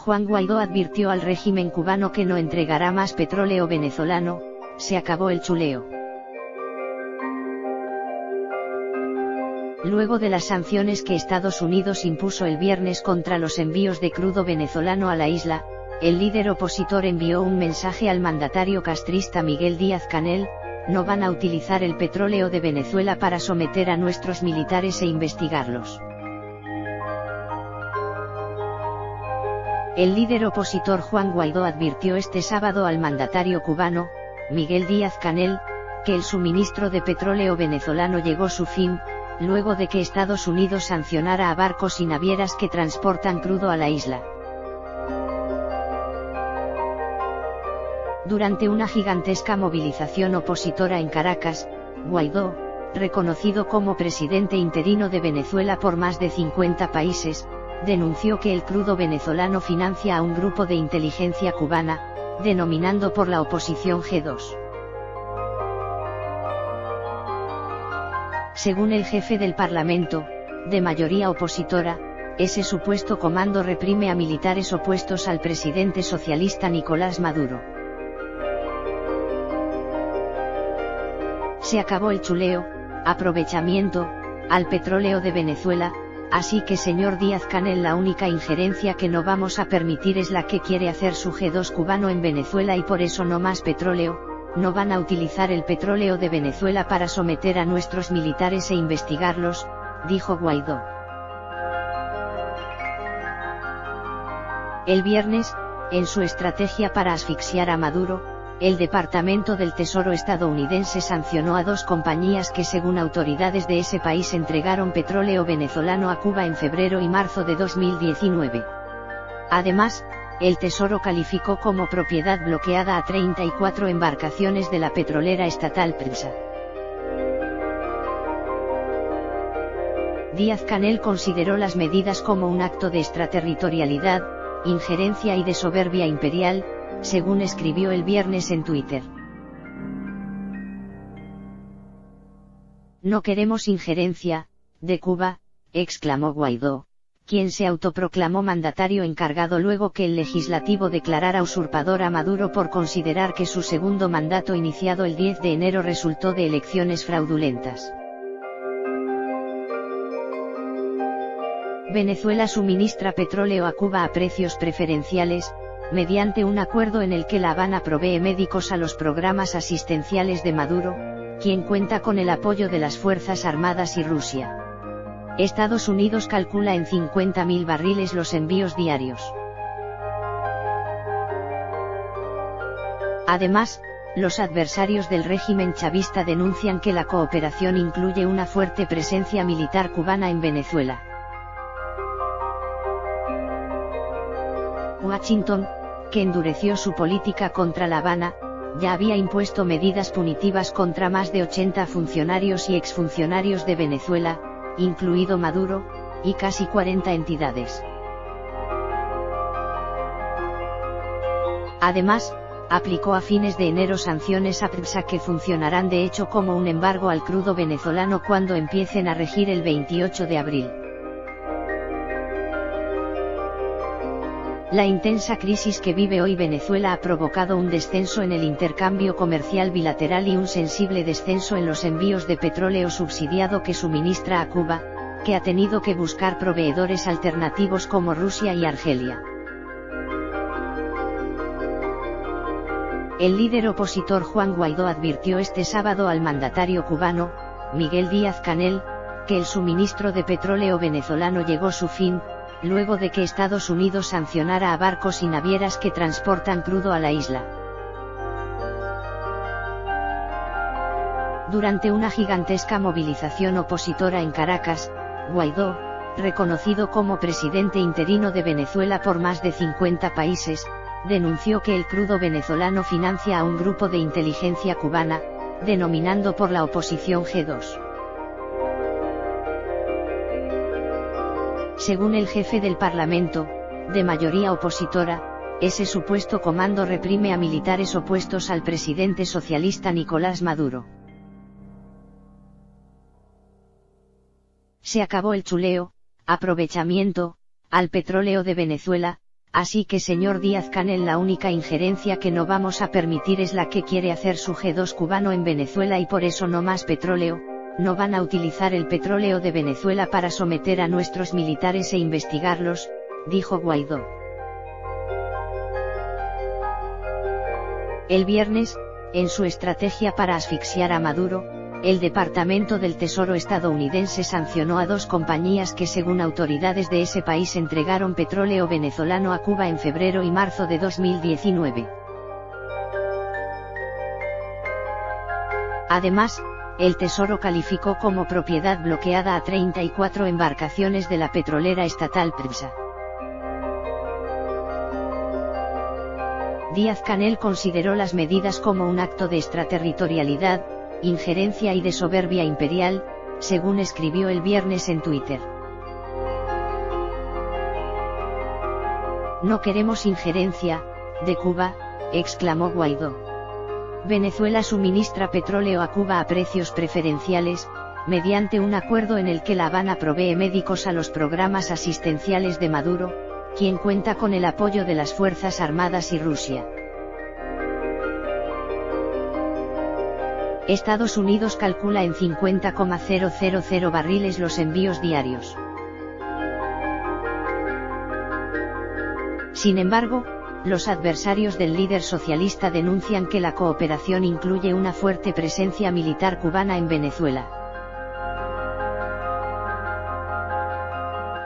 Juan Guaidó advirtió al régimen cubano que no entregará más petróleo venezolano. Se acabó el chuleo. Luego de las sanciones que Estados Unidos impuso el viernes contra los envíos de crudo venezolano a la isla, el líder opositor envió un mensaje al mandatario castrista Miguel Díaz-Canel: no van a utilizar el petróleo de Venezuela para someter a nuestros militares e investigarlos. El líder opositor Juan Guaidó advirtió este sábado al mandatario cubano, Miguel Díaz-Canel, que el suministro de petróleo venezolano llegó a su fin, luego de que Estados Unidos sancionara a barcos y navieras que transportan crudo a la isla. Durante una gigantesca movilización opositora en Caracas, Guaidó, reconocido como presidente interino de Venezuela por más de 50 países, denunció que el crudo venezolano financia a un grupo de inteligencia cubana, denominando por la oposición G2. Según el jefe del Parlamento, de mayoría opositora, ese supuesto comando reprime a militares opuestos al presidente socialista Nicolás Maduro. Se acabó el chuleo, aprovechamiento, al petróleo de Venezuela, así que señor Díaz-Canel, la única injerencia que no vamos a permitir es la que quiere hacer su G2 cubano en Venezuela, y por eso no más petróleo. No van a utilizar el petróleo de Venezuela para someter a nuestros militares e investigarlos, dijo Guaidó. El viernes, en su estrategia para asfixiar a Maduro, el Departamento del Tesoro estadounidense sancionó a 2 compañías que, según autoridades de ese país, entregaron petróleo venezolano a Cuba en febrero y marzo de 2019. Además, el Tesoro calificó como propiedad bloqueada a 34 embarcaciones de la petrolera estatal PDVSA. Díaz-Canel consideró las medidas como un acto de extraterritorialidad, injerencia y de soberbia imperial, según escribió el viernes en Twitter. No queremos injerencia, de Cuba, exclamó Guaidó, quien se autoproclamó mandatario encargado luego que el legislativo declarara usurpador a Maduro por considerar que su segundo mandato, iniciado el 10 de enero, resultó de elecciones fraudulentas. Venezuela suministra petróleo a Cuba a precios preferenciales, mediante un acuerdo en el que La Habana provee médicos a los programas asistenciales de Maduro, quien cuenta con el apoyo de las Fuerzas Armadas y Rusia. Estados Unidos calcula en 50.000 barriles los envíos diarios. Además, los adversarios del régimen chavista denuncian que la cooperación incluye una fuerte presencia militar cubana en Venezuela. Washington, que endureció su política contra La Habana, ya había impuesto medidas punitivas contra más de 80 funcionarios y exfuncionarios de Venezuela, incluido Maduro, y casi 40 entidades. Además, aplicó a fines de enero sanciones a PDVSA que funcionarán de hecho como un embargo al crudo venezolano cuando empiecen a regir el 28 de abril. La intensa crisis que vive hoy Venezuela ha provocado un descenso en el intercambio comercial bilateral y un sensible descenso en los envíos de petróleo subsidiado que suministra a Cuba, que ha tenido que buscar proveedores alternativos como Rusia y Argelia. El líder opositor Juan Guaidó advirtió este sábado al mandatario cubano, Miguel Díaz-Canel, que el suministro de petróleo venezolano llegó a su fin, luego de que Estados Unidos sancionara a barcos y navieras que transportan crudo a la isla. Durante una gigantesca movilización opositora en Caracas, Guaidó, reconocido como presidente interino de Venezuela por más de 50 países, denunció que el crudo venezolano financia a un grupo de inteligencia cubana, denominando por la oposición G2. Según el jefe del Parlamento, de mayoría opositora, ese supuesto comando reprime a militares opuestos al presidente socialista Nicolás Maduro. Se acabó el chuleo, aprovechamiento, al petróleo de Venezuela, Así que señor Díaz-Canel, la única injerencia que no vamos a permitir es la que quiere hacer su G2 cubano en Venezuela, y por eso no más petróleo. No van a utilizar el petróleo de Venezuela para someter a nuestros militares e investigarlos, dijo Guaidó. El viernes, en su estrategia para asfixiar a Maduro, el Departamento del Tesoro estadounidense sancionó a 2 compañías que, según autoridades de ese país, entregaron petróleo venezolano a Cuba en febrero y marzo de 2019. Además, el Tesoro calificó como propiedad bloqueada a 34 embarcaciones de la petrolera estatal PDVSA. Díaz-Canel consideró las medidas como un acto de extraterritorialidad, injerencia y de soberbia imperial, según escribió el viernes en Twitter. No queremos injerencia de Cuba, exclamó Guaidó. Venezuela suministra petróleo a Cuba a precios preferenciales, mediante un acuerdo en el que La Habana provee médicos a los programas asistenciales de Maduro, quien cuenta con el apoyo de las Fuerzas Armadas y Rusia. Estados Unidos calcula en 50,000 barriles los envíos diarios. Sin embargo, los adversarios del líder socialista denuncian que la cooperación incluye una fuerte presencia militar cubana en Venezuela.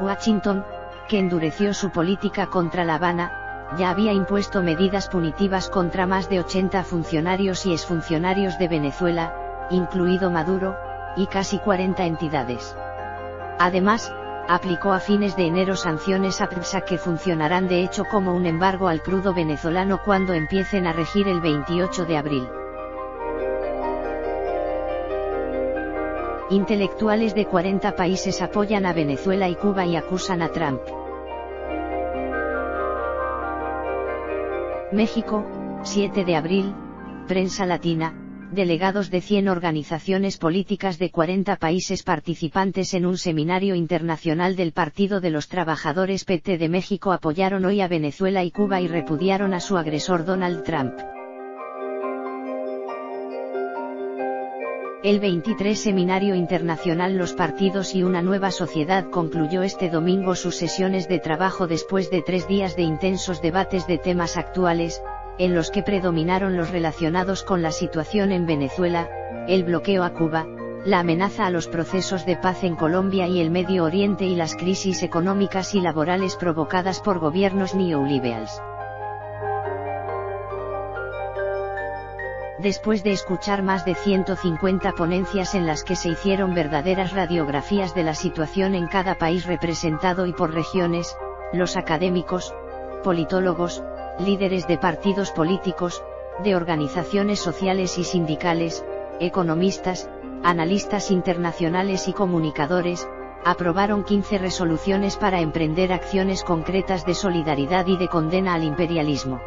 Washington, que endureció su política contra La Habana, ya había impuesto medidas punitivas contra más de 80 funcionarios y exfuncionarios de Venezuela, incluido Maduro, y casi 40 entidades. Además, aplicó a fines de enero sanciones a PDVSA que funcionarán de hecho como un embargo al crudo venezolano cuando empiecen a regir el 28 de abril. Intelectuales de 40 países apoyan a Venezuela y Cuba y acusan a Trump. México, 7 de abril, Prensa Latina, delegados de 100 organizaciones políticas de 40 países participantes en un seminario internacional del Partido de los Trabajadores PT de México apoyaron hoy a Venezuela y Cuba y repudiaron a su agresor Donald Trump. El 23 Seminario Internacional Los Partidos y una Nueva Sociedad concluyó este domingo sus sesiones de trabajo después de 3 días de intensos debates de temas actuales, en los que predominaron los relacionados con la situación en Venezuela, el bloqueo a Cuba, la amenaza a los procesos de paz en Colombia y el Medio Oriente y las crisis económicas y laborales provocadas por gobiernos neoliberales. Después de escuchar más de 150 ponencias en las que se hicieron verdaderas radiografías de la situación en cada país representado y por regiones, los académicos, politólogos, líderes de partidos políticos, de organizaciones sociales y sindicales, economistas, analistas internacionales y comunicadores, aprobaron 15 resoluciones para emprender acciones concretas de solidaridad y de condena al imperialismo.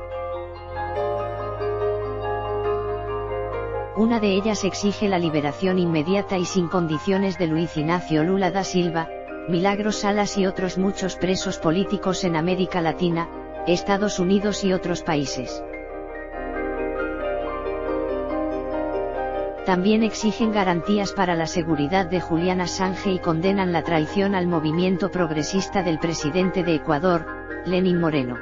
Una de ellas exige la liberación inmediata y sin condiciones de Luiz Inácio Lula da Silva, Milagros Salas y otros muchos presos políticos en América Latina, Estados Unidos y otros países. También exigen garantías para la seguridad de Julian Assange y condenan la traición al movimiento progresista del presidente de Ecuador, Lenín Moreno.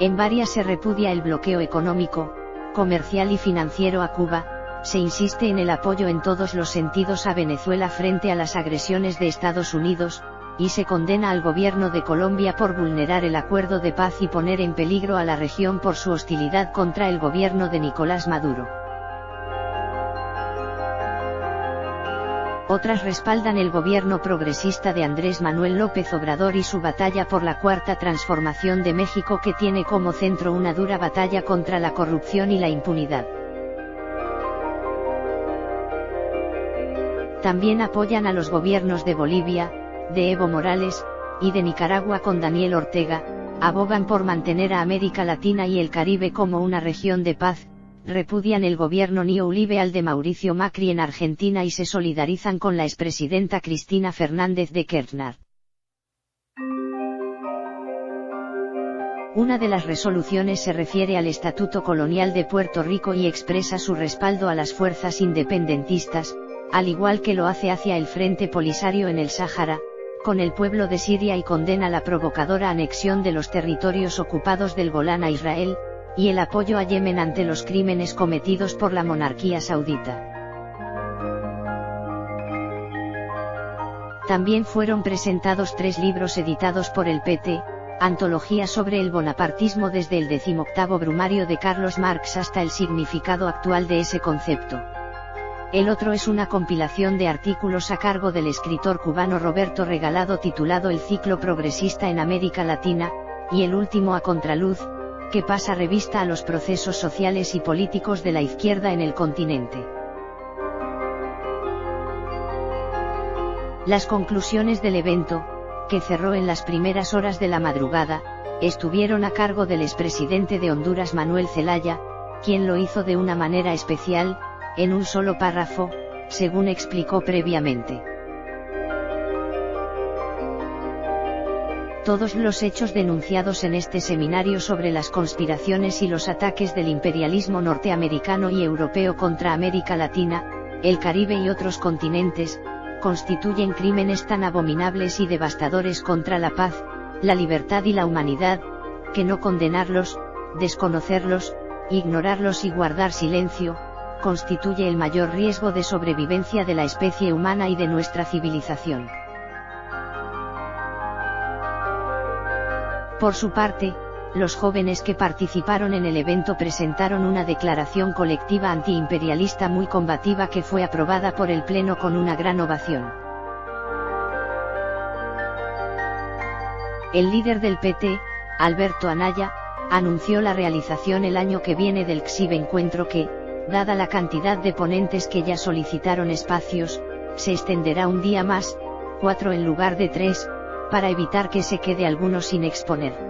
En varias se repudia el bloqueo económico, comercial y financiero a Cuba, se insiste en el apoyo en todos los sentidos a Venezuela frente a las agresiones de Estados Unidos, y se condena al gobierno de Colombia por vulnerar el acuerdo de paz y poner en peligro a la región por su hostilidad contra el gobierno de Nicolás Maduro. Otras respaldan el gobierno progresista de Andrés Manuel López Obrador y su batalla por la Cuarta Transformación de México, que tiene como centro una dura batalla contra la corrupción y la impunidad. También apoyan a los gobiernos de Bolivia, de Evo Morales, y de Nicaragua con Daniel Ortega, abogan por mantener a América Latina y el Caribe como una región de paz, repudian el gobierno neoliberal de Mauricio Macri en Argentina y se solidarizan con la expresidenta Cristina Fernández de Kirchner. Una de las resoluciones se refiere al Estatuto Colonial de Puerto Rico y expresa su respaldo a las fuerzas independentistas, al igual que lo hace hacia el Frente Polisario en el Sáhara, con el pueblo de Siria, y condena la provocadora anexión de los territorios ocupados del Golán a Israel, y el apoyo a Yemen ante los crímenes cometidos por la monarquía saudita. También fueron presentados 3 libros editados por el PT, Antología sobre el bonapartismo desde el 18º Brumario de Carlos Marx hasta el significado actual de ese concepto. El otro es una compilación de artículos a cargo del escritor cubano Roberto Regalado titulado El ciclo progresista en América Latina, y el último a contraluz, que pasa revista a los procesos sociales y políticos de la izquierda en el continente. Las conclusiones del evento, que cerró en las primeras horas de la madrugada, estuvieron a cargo del expresidente de Honduras Manuel Zelaya, quien lo hizo de una manera especial, en un solo párrafo, según explicó previamente. Todos los hechos denunciados en este seminario sobre las conspiraciones y los ataques del imperialismo norteamericano y europeo contra América Latina, el Caribe y otros continentes, constituyen crímenes tan abominables y devastadores contra la paz, la libertad y la humanidad, que no condenarlos, desconocerlos, ignorarlos y guardar silencio, constituye el mayor riesgo de sobrevivencia de la especie humana y de nuestra civilización. Por su parte, los jóvenes que participaron en el evento presentaron una declaración colectiva antiimperialista muy combativa que fue aprobada por el Pleno con una gran ovación. El líder del PT, Alberto Anaya, anunció la realización el año que viene del CSIB encuentro que, dada la cantidad de ponentes que ya solicitaron espacios, se extenderá un día más, 4 en lugar de 3, para evitar que se quede alguno sin exponer.